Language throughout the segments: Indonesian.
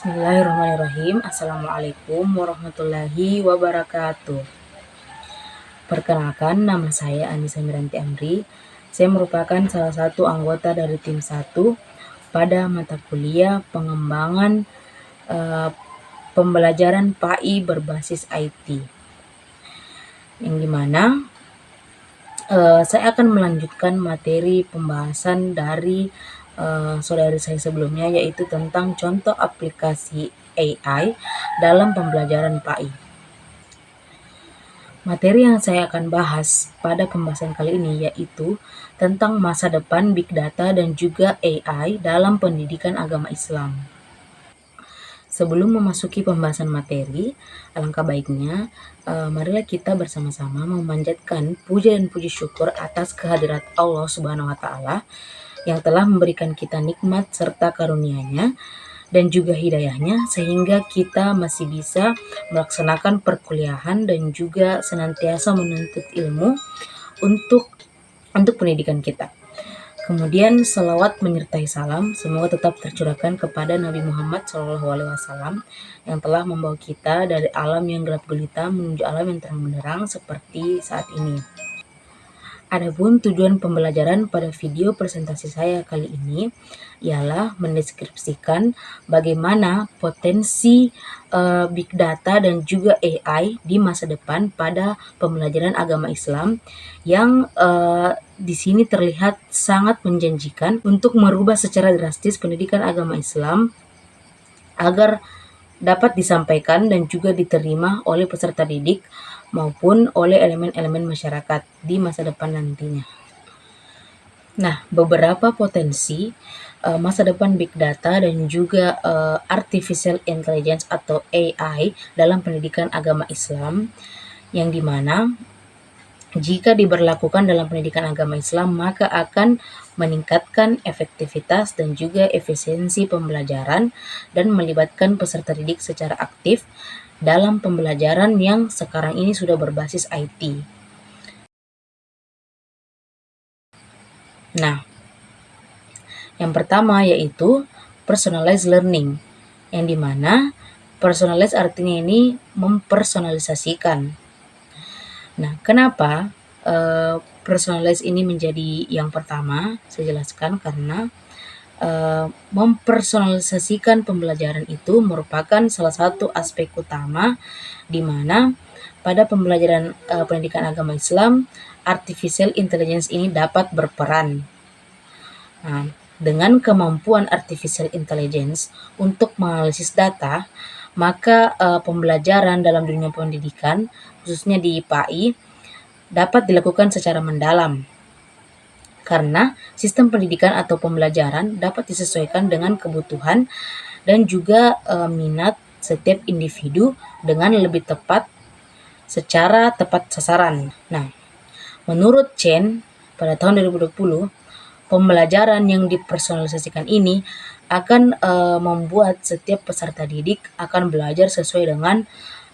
Bismillahirrahmanirrahim. Assalamualaikum warahmatullahi wabarakatuh. Perkenalkan, nama saya Anissa Miranti Amri. Saya merupakan salah satu anggota dari tim 1 pada mata kuliah pengembangan pembelajaran PAI berbasis IT. Yang dimana saya akan melanjutkan materi pembahasan dari saudari saya sebelumnya, yaitu tentang contoh aplikasi AI dalam pembelajaran PAI. Materi yang saya akan bahas pada pembahasan kali ini yaitu tentang masa depan Big Data dan juga AI dalam pendidikan agama Islam. Sebelum memasuki pembahasan materi, alangkah baiknya marilah kita bersama-sama memanjatkan puja dan puji syukur atas kehadirat Allah Subhanahu wa Ta'ala yang telah memberikan kita nikmat serta karunia-Nya dan juga hidayahnya sehingga kita masih bisa melaksanakan perkuliahan dan juga senantiasa menuntut ilmu untuk pendidikan kita. Kemudian salawat menyertai salam semoga tetap tercurahkan kepada Nabi Muhammad SAW yang telah membawa kita dari alam yang gelap gulita menuju alam yang terang benderang seperti saat ini. Adapun tujuan pembelajaran pada video presentasi saya kali ini ialah mendeskripsikan bagaimana potensi Big Data dan juga AI di masa depan pada pembelajaran agama Islam yang di sini terlihat sangat menjanjikan untuk merubah secara drastis pendidikan agama Islam agar dapat disampaikan dan juga diterima oleh peserta didik maupun oleh elemen-elemen masyarakat di masa depan nantinya. Nah, beberapa potensi masa depan Big Data dan juga Artificial Intelligence atau AI dalam pendidikan agama Islam yang dimana jika diberlakukan dalam pendidikan agama Islam maka akan meningkatkan efektivitas dan juga efisiensi pembelajaran dan melibatkan peserta didik secara aktif dalam pembelajaran yang sekarang ini sudah berbasis IT. Nah, yang pertama yaitu personalized learning, yang dimana personalized artinya ini mempersonalisasikan. Nah, kenapa personalized ini menjadi yang pertama? Saya jelaskan karena mempersonalisasikan pembelajaran itu merupakan salah satu aspek utama di mana pada pembelajaran pendidikan agama Islam, artificial intelligence ini dapat berperan. Nah, dengan kemampuan artificial intelligence untuk menganalisis data, maka pembelajaran dalam dunia pendidikan, khususnya di PAI, dapat dilakukan secara mendalam. Karena sistem pendidikan atau pembelajaran dapat disesuaikan dengan kebutuhan dan juga minat setiap individu dengan lebih tepat secara tepat sasaran. Nah, menurut Chen pada tahun 2020, pembelajaran yang dipersonalisasikan ini akan membuat setiap peserta didik akan belajar sesuai dengan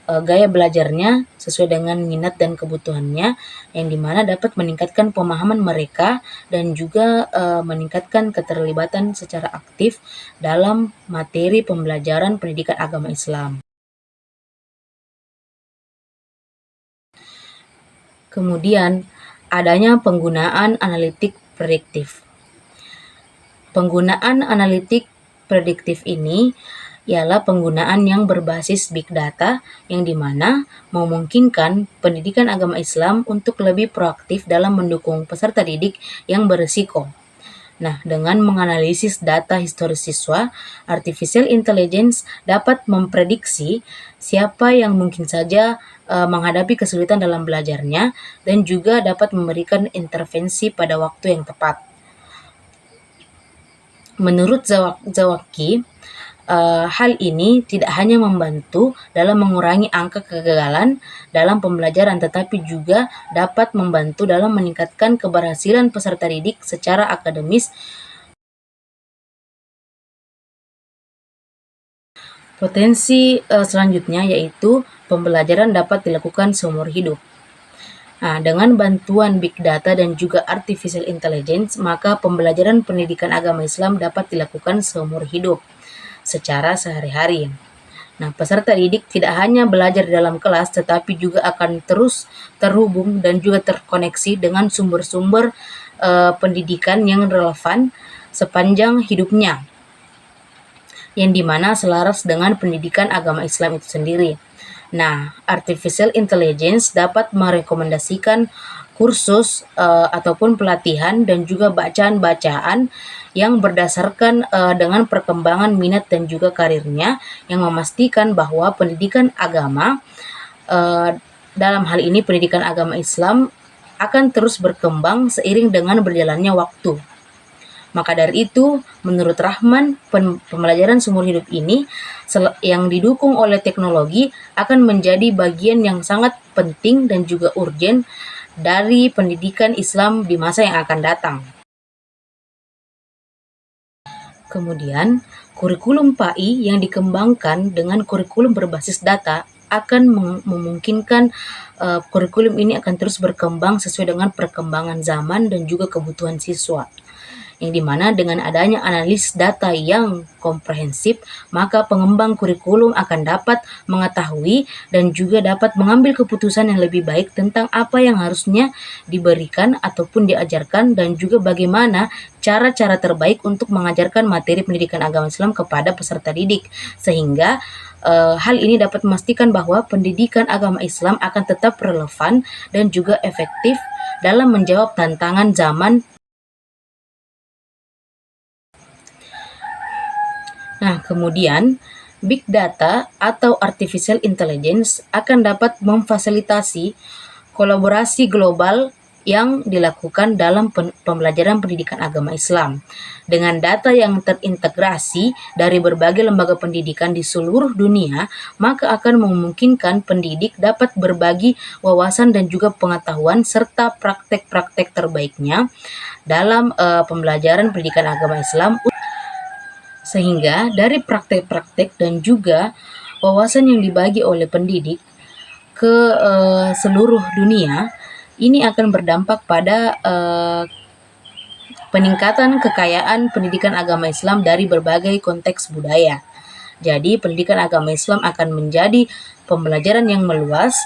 gaya belajarnya, sesuai dengan minat dan kebutuhannya, yang dimana dapat meningkatkan pemahaman mereka dan juga meningkatkan keterlibatan secara aktif dalam materi pembelajaran pendidikan agama Islam. Kemudian, adanya penggunaan analitik prediktif. Penggunaan analitik prediktif ini ialah penggunaan yang berbasis Big Data yang dimana memungkinkan pendidikan agama Islam untuk lebih proaktif dalam mendukung peserta didik yang berisiko. Nah, dengan menganalisis data historis siswa, artificial intelligence dapat memprediksi siapa yang mungkin saja menghadapi kesulitan dalam belajarnya dan juga dapat memberikan intervensi pada waktu yang tepat. Menurut Zawaki, hal ini tidak hanya membantu dalam mengurangi angka kegagalan dalam pembelajaran, tetapi juga dapat membantu dalam meningkatkan keberhasilan peserta didik secara akademis. Potensi selanjutnya yaitu pembelajaran dapat dilakukan seumur hidup. Nah, dengan bantuan Big Data dan juga Artificial Intelligence, maka pembelajaran pendidikan agama Islam dapat dilakukan seumur hidup. secara sehari-hari. Nah, peserta didik tidak hanya belajar dalam kelas, tetapi juga akan terus terhubung dan juga terkoneksi dengan sumber-sumber pendidikan yang relevan sepanjang hidupnya, yang dimana selaras dengan pendidikan agama Islam itu sendiri. Nah, artificial intelligence dapat merekomendasikan kursus ataupun pelatihan dan juga bacaan-bacaan yang berdasarkan dengan perkembangan minat dan juga karirnya, yang memastikan bahwa pendidikan agama dalam hal ini pendidikan agama Islam akan terus berkembang seiring dengan berjalannya waktu. Maka dari itu, menurut Rahman, pembelajaran seumur hidup ini yang didukung oleh teknologi akan menjadi bagian yang sangat penting dan juga urgen dari pendidikan Islam di masa yang akan datang. Kemudian, kurikulum PAI yang dikembangkan dengan kurikulum berbasis data akan memungkinkan kurikulum ini akan terus berkembang sesuai dengan perkembangan zaman dan juga kebutuhan siswa, yang dimana dengan adanya analisis data yang komprehensif, maka pengembang kurikulum akan dapat mengetahui dan juga dapat mengambil keputusan yang lebih baik tentang apa yang harusnya diberikan ataupun diajarkan, dan juga bagaimana cara-cara terbaik untuk mengajarkan materi pendidikan agama Islam kepada peserta didik, sehingga hal ini dapat memastikan bahwa pendidikan agama Islam akan tetap relevan dan juga efektif dalam menjawab tantangan zaman. Nah, kemudian Big Data atau Artificial Intelligence akan dapat memfasilitasi kolaborasi global yang dilakukan dalam pembelajaran pendidikan agama Islam. Dengan data yang terintegrasi dari berbagai lembaga pendidikan di seluruh dunia, maka akan memungkinkan pendidik dapat berbagi wawasan dan juga pengetahuan serta praktek-praktek terbaiknya dalam pembelajaran pendidikan agama Islam, sehingga dari praktek-praktek dan juga wawasan yang dibagi oleh pendidik ke seluruh dunia, ini akan berdampak pada peningkatan kekayaan pendidikan agama Islam dari berbagai konteks budaya. Jadi, pendidikan agama Islam akan menjadi pembelajaran yang meluas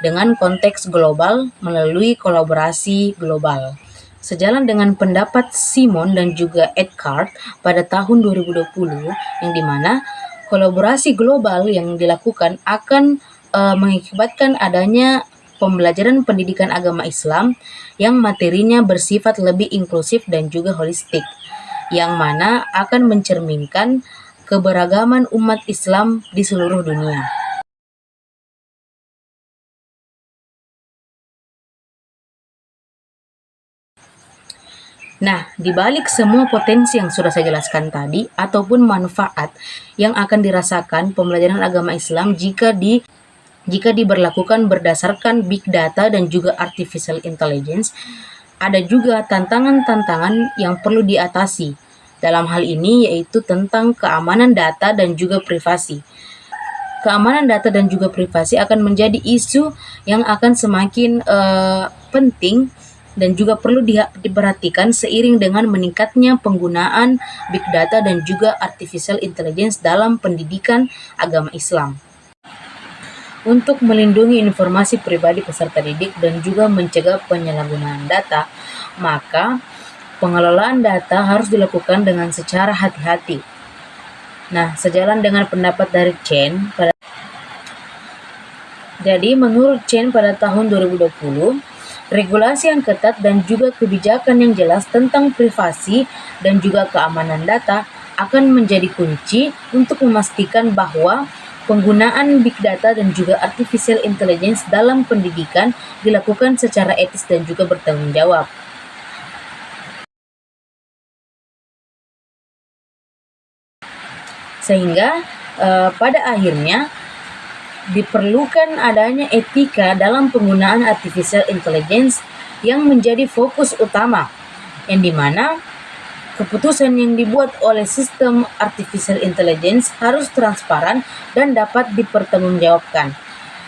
dengan konteks global melalui kolaborasi global. Sejalan dengan pendapat Simon dan juga Eckhart pada tahun 2020, yang dimana kolaborasi global yang dilakukan akan mengakibatkan adanya pembelajaran pendidikan agama Islam yang materinya bersifat lebih inklusif dan juga holistik, yang mana akan mencerminkan keberagaman umat Islam di seluruh dunia. Nah, di balik semua potensi yang sudah saya jelaskan tadi, ataupun manfaat yang akan dirasakan pembelajaran agama Islam jika diberlakukan berdasarkan big data dan juga artificial intelligence, ada juga tantangan-tantangan yang perlu diatasi. Dalam hal ini yaitu tentang keamanan data dan juga privasi. Keamanan data dan juga privasi akan menjadi isu yang akan semakin penting dan juga perlu diperhatikan seiring dengan meningkatnya penggunaan big data dan juga artificial intelligence dalam pendidikan agama Islam. Untuk melindungi informasi pribadi peserta didik dan juga mencegah penyalahgunaan data, maka pengelolaan data harus dilakukan dengan secara hati-hati. Nah, sejalan dengan pendapat dari Chen, menurut Chen pada tahun 2020, regulasi yang ketat dan juga kebijakan yang jelas tentang privasi dan juga keamanan data akan menjadi kunci untuk memastikan bahwa penggunaan big data dan juga artificial intelligence dalam pendidikan dilakukan secara etis dan juga bertanggung jawab. Sehingga pada akhirnya diperlukan adanya etika dalam penggunaan artificial intelligence yang menjadi fokus utama, yang dimana keputusan yang dibuat oleh sistem artificial intelligence harus transparan dan dapat dipertanggungjawabkan,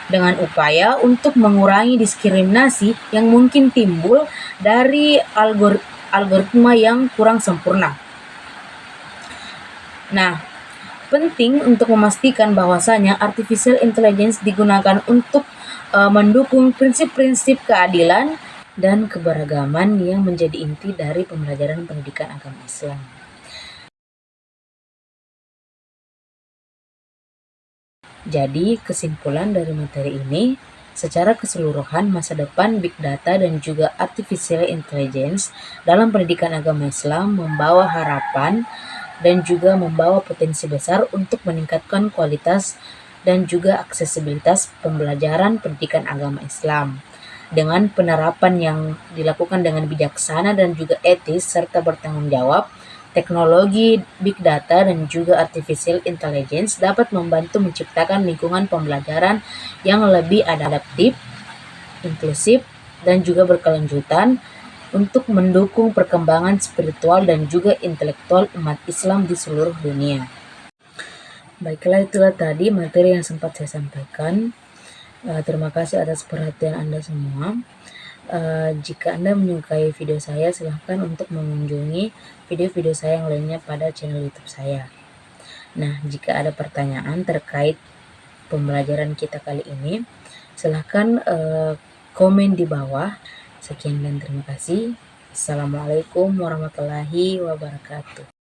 dengan upaya untuk mengurangi diskriminasi yang mungkin timbul dari algoritma yang kurang sempurna. Nah, Penting untuk memastikan bahwasanya artificial intelligence digunakan untuk mendukung prinsip-prinsip keadilan dan keberagaman yang menjadi inti dari pembelajaran pendidikan agama Islam. Jadi, kesimpulan dari materi ini, secara keseluruhan masa depan Big Data dan juga Artificial Intelligence dalam pendidikan agama Islam membawa harapan dan juga membawa potensi besar untuk meningkatkan kualitas dan juga aksesibilitas pembelajaran pendidikan agama Islam. Dengan penerapan yang dilakukan dengan bijaksana dan juga etis serta bertanggung jawab, teknologi Big Data dan juga Artificial Intelligence dapat membantu menciptakan lingkungan pembelajaran yang lebih adaptif, inklusif, dan juga berkelanjutan untuk mendukung perkembangan spiritual dan juga intelektual umat Islam di seluruh dunia. Baiklah, itulah tadi materi yang sempat saya sampaikan. Terima kasih atas perhatian Anda semua. Jika Anda menyukai video saya, silahkan untuk mengunjungi video-video saya yang lainnya pada channel YouTube saya. Nah, jika ada pertanyaan terkait pembelajaran kita kali ini, silahkan komen di bawah. Sekian dan terima kasih. Assalamualaikum warahmatullahi wabarakatuh.